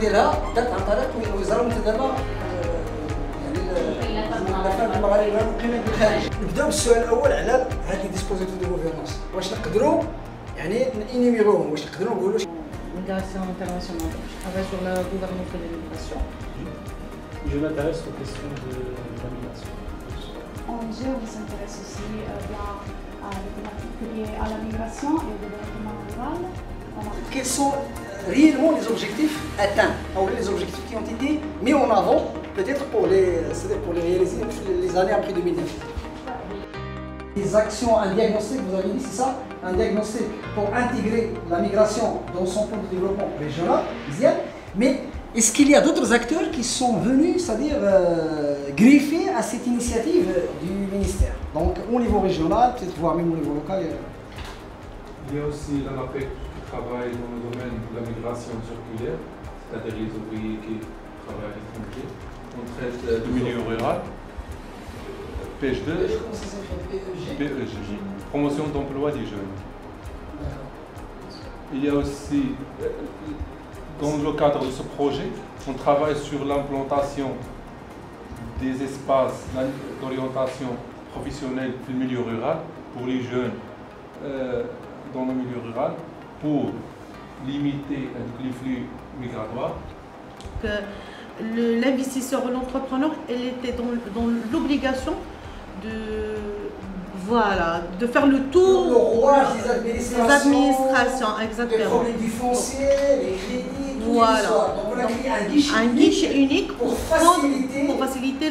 ديالها بدات عن طريق الوزاره المتدربه الافلام المغاربه المقيمين بالخارج. نبداو بالسؤال الاول على هذه ديسبوزيتيف دو غوفرنونس، واش نقدروا يعني نيميروهم، واش نقدروا نقولوا Migration internationale. Je travaille sur la gouvernance de l'immigration. Je m'intéresse aux questions de la migration. ONG, on s'intéresse aussi bien à les thématiques liées à la migration et au développement rural. quels sont réellement les objectifs atteints, ou les objectifs qui ont été mis en avant, peut-être pour les réaliser les années après 2009. Les actions, un diagnostic, vous avez dit, c'est ça? Un diagnostic pour intégrer la migration dans son plan de développement régional, mais est-ce qu'il y a d'autres acteurs qui sont venus, c'est-à-dire greffer à cette initiative du ministère? Donc au niveau régional, peut-être voire même au niveau local. Il y a aussi l'ANAPEC qui travaille dans le domaine de la migration circulaire, c'est-à-dire les ouvriers qui travaillent à l'étranger. On traite du milieu rural. PH2, PEG, promotion d'emploi des jeunes. Il y a aussi, dans le cadre de ce projet, on travaille sur l'implantation des espaces d'orientation professionnelle dans le milieu rural pour les jeunes dans le milieu rural pour limiter les flux migratoires. L'investisseur ou l'entrepreneur, elle était dans l'obligation de faire le tour le rouage des administrations, exactement. Les problèmes du foncier, les crédits, tout voilà. Donc on a créé un guichet unique pour faciliter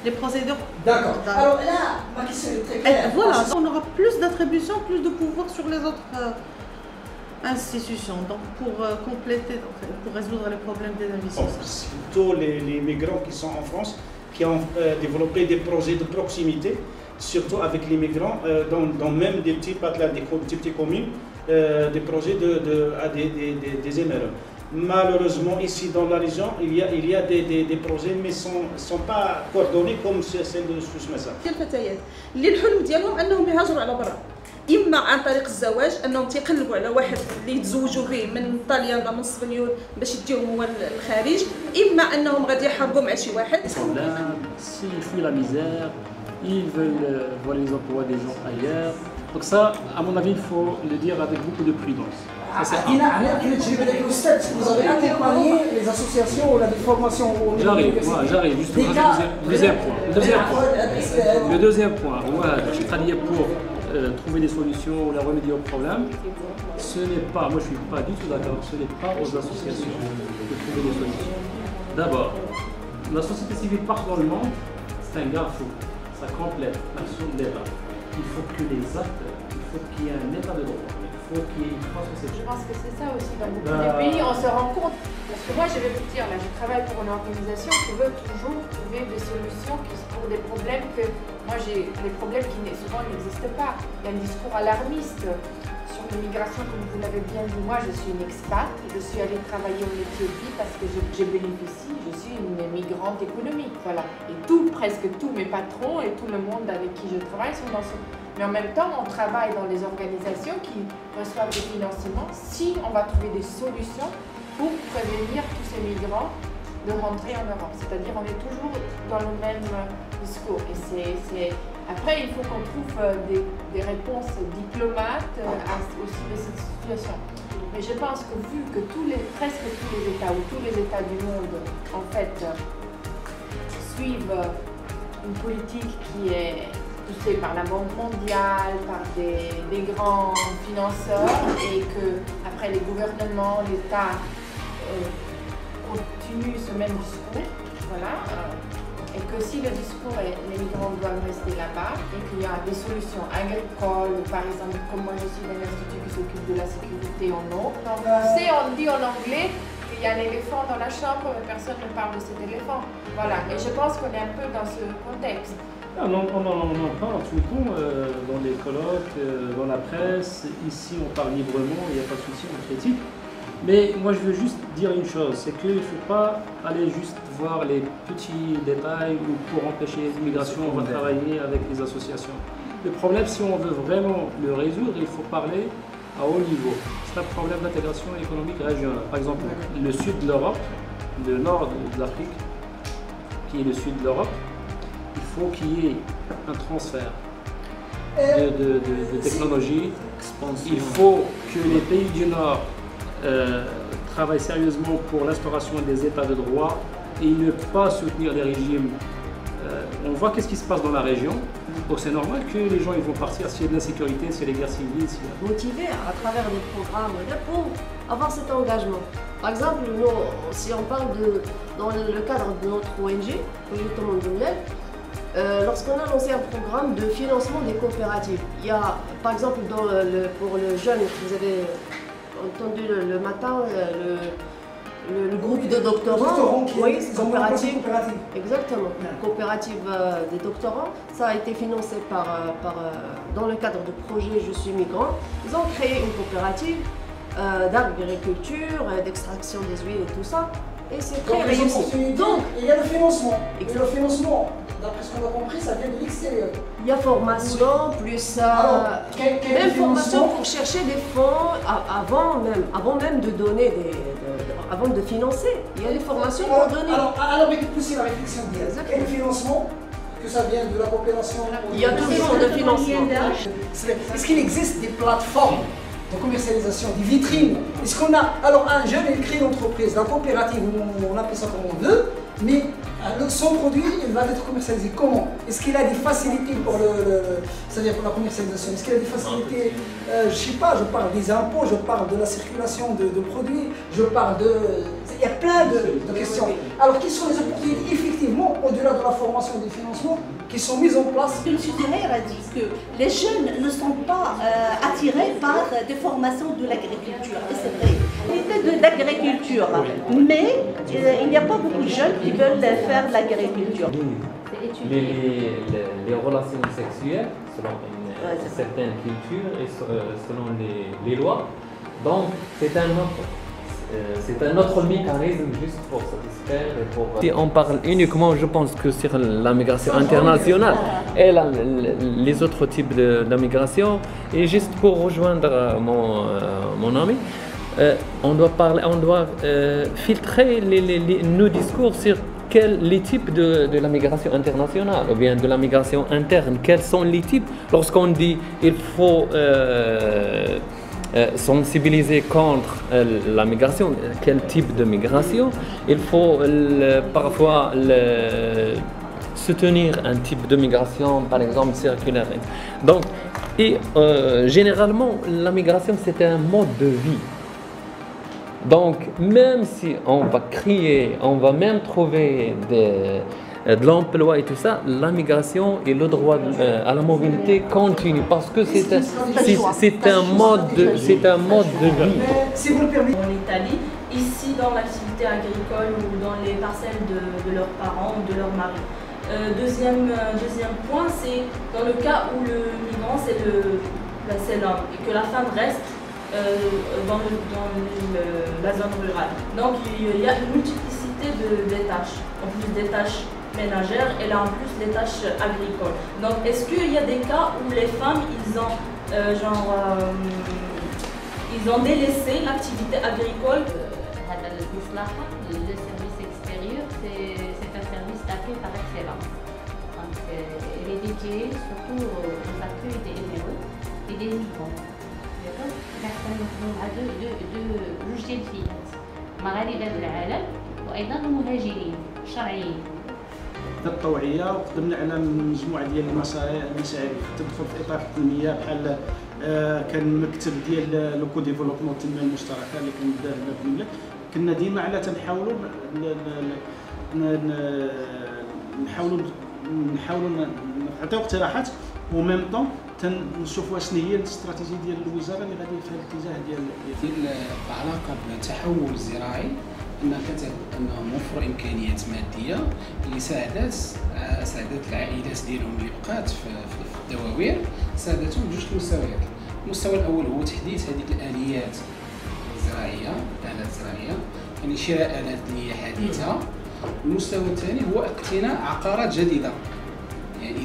les procédures. D'accord. Alors là, ma question est très claire. Voilà, on aura plus d'attributions, plus de pouvoir sur les autres institutions, donc pour compléter, pour résoudre les problèmes des investisseurs. C'est plutôt les migrants qui sont en France, qui ont développé des projets de proximité, surtout avec les migrants, dans même des petits patelins, des petites communes, des projets des MRE. Malheureusement, ici dans la région, il y a des projets, mais ne sont pas coordonnés comme celle de Soussmassa. الفتيات اللي الحلم ديالهم انهم يهاجروا على برا، اما عن طريق الزواج انهم تيقلبوا على واحد اللي يتزوجوا به من طاليان ولا من اسبانيول باش يديهم هو الخارج، اما انهم غادي يحاربوا مع شي واحد. S'ils fuient la misère, ils veulent voler les emplois des gens ailleurs. Donc ça, à mon avis, il faut le dire avec beaucoup de prudence. Vous avez accompagné les associations ou la formation. J'arrive, justement. Le deuxième point, j'ai travaillé pour trouver des solutions ou la remédier aux problèmes. Ce n'est pas, moi je ne suis pas du tout d'accord, ce n'est pas aux associations de trouver des solutions. D'abord, la société civile partout dans le monde, c'est un garde-fou, ça complète l'action de l'État. Il faut que les acteurs, il faut qu'il y ait un état de droit, il faut qu'il y ait une France. Je pense que c'est ça aussi dans beaucoup de pays, on se rend compte. Parce que moi je vais vous dire, là je travaille pour une organisation qui veut toujours trouver des solutions pour des problèmes que moi j'ai des problèmes qui souvent n'existent pas. Il y a un discours alarmiste sur l'immigration, comme vous l'avez bien dit. Moi je suis une expat, je suis allée travailler en Éthiopie parce que je bénéficie, je suis une migrante économique, voilà. Et presque tous mes patrons et tout le monde avec qui je travaille sont dans ce... Mais en même temps, on travaille dans les organisations qui reçoivent des financements si on va trouver des solutions pour prévenir tous ces migrants de rentrer en Europe. C'est-à-dire on est toujours dans le même discours. Et après, il faut qu'on trouve des réponses diplomates aussi de cette situation. Mais je pense que vu que presque tous les États ou tous les États du monde, en fait, suivent une politique qui est poussée par la Banque mondiale, par des grands financeurs, et que après les gouvernements, l'État continue ce même discours, voilà, et que si le discours est les migrants doivent rester là-bas, et qu'il y a des solutions agricoles, par exemple, comme moi je suis dans l'institut qui s'occupe de la sécurité en eau, donc on dit en anglais qu'il y a un éléphant dans la chambre, mais personne ne parle de cet éléphant, voilà, et je pense qu'on est un peu dans ce contexte. On en parle tout le temps dans les colloques, dans la presse. Ici, on parle librement, il n'y a pas de souci, on critique. Mais moi, je veux juste dire une chose, c'est qu'il ne faut pas aller juste voir les petits détails où pour empêcher l'immigration, on va travailler avec les associations. Le problème, si on veut vraiment le résoudre, il faut parler à haut niveau. C'est un problème d'intégration économique régionale. Par exemple, le sud de l'Europe, le nord de l'Afrique, qui est le sud de l'Europe, il faut qu'il y ait un transfert de technologie. Il faut que les pays du Nord travaillent sérieusement pour l'instauration des états de droit et ne pas soutenir les régimes. On voit qu'est-ce qui se passe dans la région. Donc c'est normal que les gens ils vont partir s'il y a de l'insécurité, s'il y a des guerres civiles. Motivés à travers des programmes pour avoir cet engagement. Par exemple, nous, si on parle dans le cadre de notre ONG, Projet Monde de Miel, lorsqu'on a lancé un programme de financement des coopératives, il y a par exemple pour le jeune, vous avez entendu le matin, le groupe de doctorants, oui, coopérative, exactement, coopérative des doctorants, ça a été financé dans le cadre de projet Je suis migrant. Ils ont créé une coopérative d'agriculture, d'extraction des huiles et tout ça, et c'est très réussi. Donc, il y a le financement. Et le financement, d'après ce qu'on a compris, ça vient de l'extérieur. Il y a formation, plus même formation pour chercher des fonds avant même de donner avant de financer. Il y a des formations pour donner. Alors pousser la réflexion d'hier. Et le financement, que ça vient de la coopération? Il y a toujours de financement. Est-ce qu'il existe des plateformes de commercialisation, des vitrines? Est-ce qu'on a... Alors un jeune, il crée une entreprise, la coopérative, on appelle ça comme on veut, mais son produit, il va être commercialisé comment? Est-ce qu'il a des facilités pour c'est-à-dire pour la commercialisation? Est-ce qu'il a des facilités, je ne sais pas, je parle des impôts, je parle de la circulation de produits, je parle de... Il y a plein de questions. Alors quelles sont les opportunités effectivement, au-delà de la formation et du financement, qui sont mises en place? M. Zouhair a dit que les jeunes ne sont pas attirés par des formations de l'agriculture. Et c'est vrai. Il fait de l'agriculture, mais il n'y a pas beaucoup de jeunes qui veulent faire de l'agriculture. Les relations sexuelles, selon une certaine culture et selon les lois, donc c'est un autre mécanisme juste pour satisfaire et pour... Si on parle uniquement, je pense que sur la migration internationale et les autres types de migration, et juste pour rejoindre mon ami, on doit filtrer nos discours sur les types de la migration internationale ou bien de la migration interne. Quels sont les types? Lorsqu'on dit il faut sensibiliser contre la migration, quel type de migration? Il faut parfois soutenir un type de migration, par exemple circulaire. Donc, généralement, la migration c'est un mode de vie. Donc, même si on va créer, on va même trouver de l'emploi et tout ça, la migration et le droit à la mobilité continue parce que c'est un mode de vie. Si vous le permettez. En Italie, ici dans l'activité agricole ou dans les parcelles de leurs parents ou de leur mari. Deuxième point, c'est dans le cas où le migrant c'est l'homme et que la femme reste dans la zone rurale. Donc il y a une multiplicité des tâches, en plus des tâches ménagères et là en plus des tâches agricoles. Donc est-ce qu'il y a des cas où les femmes ils ont délaissé l'activité agricole? Le service extérieur, c'est un service d'accueil par excellence. Donc, il est dédié surtout aux accueils des héros et des migrants. جوج ديال الفئات مغاربه العالم وايضا المهاجرين الشرعيين. التوعيه وقدمنا على مجموعه ديال المساعي تدخل في اطار التنميه بحال كان مكتب ديال لوكو ديفلوبمون التنميه المشتركه اللي كان دار هنا في المملكه. كنا ديما على تنحاولوا نحاولوا نعطيو اقتراحات وميم طون تنشوفوا شنو هي الاستراتيجيه ديال الوزاره اللي غادي في الاتجاه ديال بعلاقه بالتحول الزراعي ان موفر امكانيات ماديه اللي ساعدت العائلات ديالهم اللي بقات في الدواوير، ساعدتهم بجوج المستويات. المستوى الاول هو تحديث هذيك الاليات الزراعيه، الالات الزراعيه، يعني شراء الات اللي هي حديثه. المستوى الثاني هو اقتناء عقارات جديده. يعني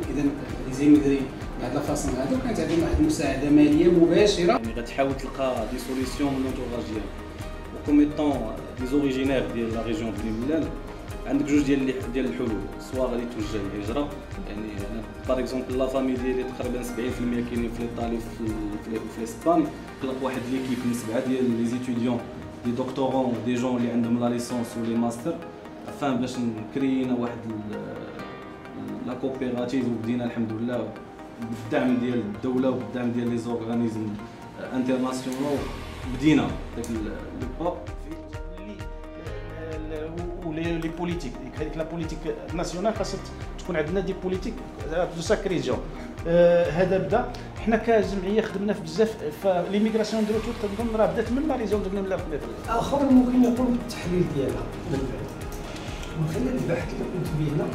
اذا زي مدري هاد الفاصل هادو كانت عندهم واحد المساعده ماليه مباشره. يعني غتحاول تلقى دي سوليسيون من لونتوراج ديالك، كوم ايطون دي زوريجينير ديال لا ريجيون بني ملال عندك جوج ديال الحلول، سواء غادي توجه للهجره، يعني انا باغ اكزومبل لا فامي ديالي تقريبا 70% كاينين في ايطالي في اسبانيا، خلق واحد ليكيب من 7 ديال لي زيتيديون دي دكتورون دي جون اللي عندهم لا ليسونس ولي ماستر، افان باش نكرينا واحد لا كوبيراتيف، وبدينا الحمد لله بالدعم ديال الدوله وبالدعم ديال لي زورغانيزم انترناسيونال بدينا داك لو با ولي بوليتيك هذيك لا بوليتيك ناسيونال خاصها تكون عندنا دي بوليتيك دو ساكريزيون. هذا بدا حنا كجمعيه خدمنا في بزاف فليميغراسيون دو روتور كنظن راه بدات من لا ريجيون ديال ملال. اخر ممكن يكون التحليل ديالها من بعد من خلال البحث اللي قمت به هنا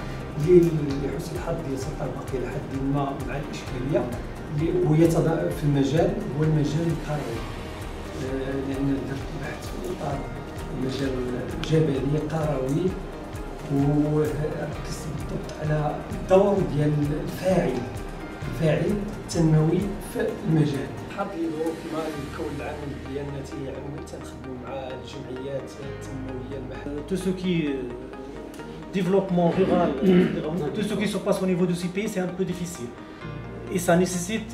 اللي لحسن الحظ ديال سلطان باقي لحد ما مع الاشكاليه اللي وهي في المجال هو المجال الكروي، لان درت البحث في اطار المجال الجبلي قروي وركزت بالضبط على الدور ديال الفاعل التنموي في المجال. حاب يدوروا كما الكون العام ديالنا تيعمل تنخدموا مع الجمعيات التنمويه المحليه. Tout ce qui développement rural, tout ce qui se passe au niveau de ces pays, c'est un peu difficile. Et ça nécessite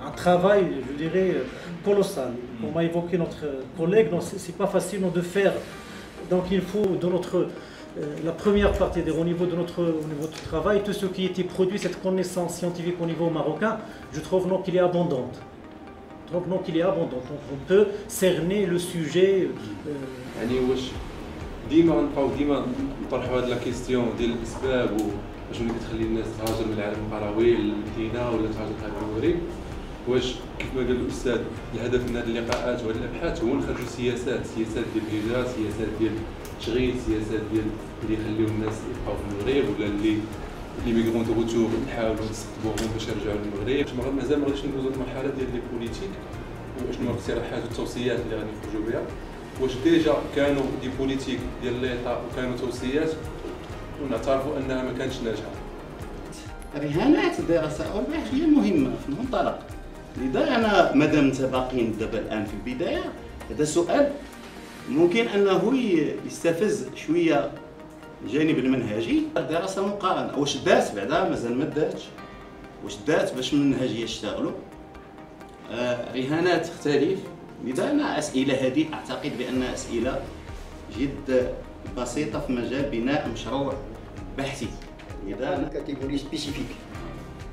un travail, je dirais, colossal. Comme a évoqué notre collègue, c'est pas facile de faire. Donc il faut, dans notre la première partie au niveau de notre travail, tout ce qui était produit, cette connaissance scientifique au niveau marocain, je trouve qu'il est abondante. Donc on peut cerner le sujet. ديما نبقاو ديما نطرحوا هاد لا كيستيون ديال الاسباب وشنو اللي كتخلي الناس تهاجر من العالم القروي للمدينه ولا تهاجر لهاد المغرب. واش كيف ما قال الاستاذ الهدف من هاد اللقاءات وهاد الابحاث هو نخرجوا سياسات ديال الهجره، سياسات ديال التشغيل، سياسات ديال اللي يخليو الناس يبقاو في المغرب ولا اللي ميغرون دو روتور نحاولوا نستقطبوهم باش يرجعوا للمغرب. مازال ما غاديش ندوزو المرحله ديال لي بوليتيك وشنو الاقتراحات والتوصيات اللي غادي نخرجوا بها. واش ديجا كانوا دي بوليتيك ديال ليطا وكانوا توصيات ونعترفوا انها ما كانتش ناجحه. رهانات الدراسه او البحث هي مهمه في المنطلق، لذا انا مادام انت باقيين دابا الان في البدايه هذا سؤال ممكن انه يستفز شويه الجانب المنهجي. الدراسه مقارنه واش دات بعدا مازال ما داتش، واش دات باش من المنهجيه يشتغلوا. رهانات تختلف، لذا أنا أسئلة هذه أعتقد بأنها أسئلة جد بسيطة في مجال بناء مشروع بحثي. لذا une catégorie spécifique,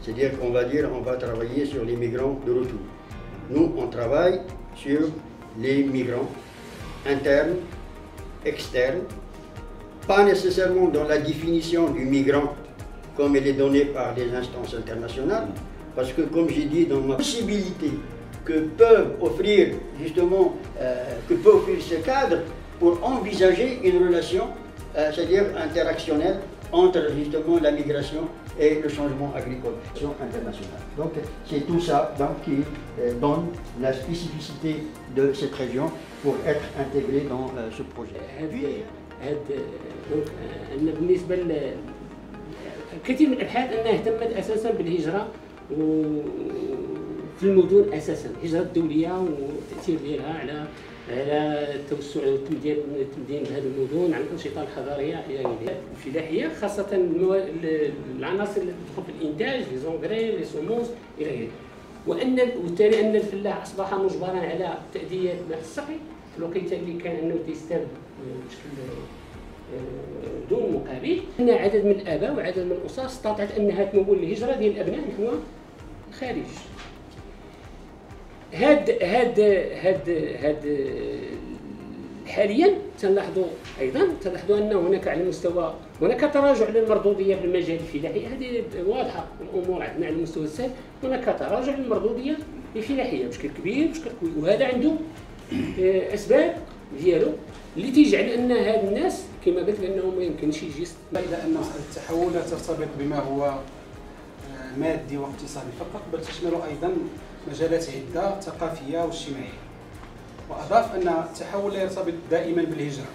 c'est-à-dire qu'on va dire on va travailler sur les migrants de retour. Nous, on travaille sur les migrants internes, externes, pas nécessairement dans la définition du migrant comme elle est donnée par les instances internationales, parce que comme j'ai dit dans ma possibilité que peuvent offrir justement, que peut offrir ce cadre pour envisager une relation, c'est-à-dire interactionnelle entre justement la migration et le changement agricole international. Donc c'est tout ça donc, qui donne la spécificité de cette région pour être intégré dans ce projet. بالنسبة كثير من الأبحاث أنها اهتمت أساسا بالهجرة في المدن اساسا، الهجره الدوليه والتاثير ديالها على التوسع والتمدين بهذه المدن، على الانشطه الحضاريه الى غيرها. الفلاحيه خاصه العناصر اللي تدخل في الانتاج، لي زونغري، لي سومونس الى غيرها. وبالتالي ان الفلاح اصبح مجبرا على تاديه الماء السقي في الوقيته اللي كان انه تيستافد بشكل دون مقابل. ان عدد من الاباء وعدد من الاسر استطاعت انها تمول الهجره ديال الابناء نحو الخارج. هاد حاليا تنلاحظوا ان هناك على المستوى هناك تراجع للمردوديه في المجال الفلاحي. هذه واضحه الامور عندنا على المستوى السائل، هناك تراجع للمردوديه الفلاحيه بشكل كبير بشكل قوي، وهذا عنده اسباب ديالو اللي تيجعل ان هاد الناس كما قلت بانهم ما يمكنش يجي. الى ان التحول لا ترتبط بما هو مادي واقتصادي فقط، بل تشمل ايضا مجالات عده ثقافيه واجتماعيه. واضاف ان التحول لا يرتبط دائما بالهجره،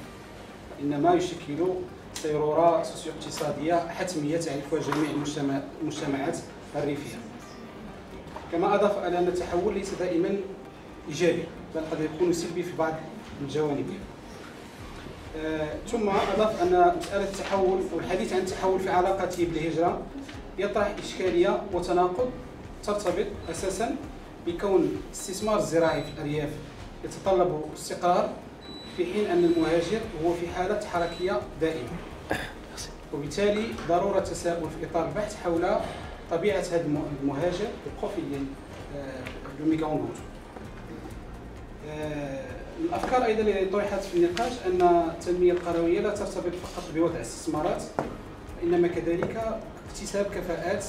انما يشكل صيروره سوسيو اقتصاديه حتميه تعرفها جميع المجتمعات الريفيه. كما اضاف على ان التحول ليس دائما إيجابي، بل قد يكون سلبي في بعض الجوانب. ثم أضاف أن مسألة التحول والحديث عن التحول في علاقته بالهجرة يطرح إشكالية وتناقض ترتبط أساسا بكون الاستثمار الزراعي في الأرياف يتطلب استقرار، في حين أن المهاجر هو في حالة حركية دائمة، وبالتالي ضرورة تساؤل في إطار البحث حول طبيعة هذا المهاجر البروفيل ديال لو ميغرون. الأفكار أيضا اللي طرحت في النقاش أن التنمية القروية لا ترتبط فقط بوضع استثمارات، إنما كذلك اكتساب كفاءات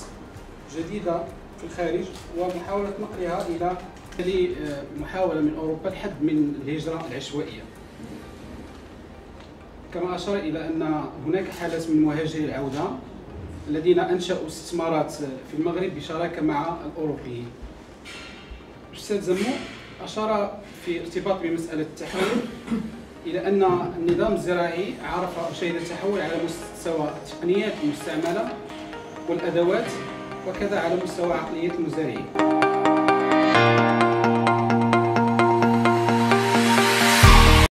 جديدة في الخارج ومحاولة نقلها إلى محاولة من أوروبا الحد من الهجرة العشوائية. كما أشار إلى أن هناك حالات من مهاجري العودة الذين أنشأوا استثمارات في المغرب بشراكة مع الأوروبيين. الأستاذ زمو أشار في ارتباط بمسألة التحول إلى أن النظام الزراعي عرف أو شهد التحول على مستوى التقنيات المستعملة والأدوات، وكذا على مستوى عقلية المزارعين.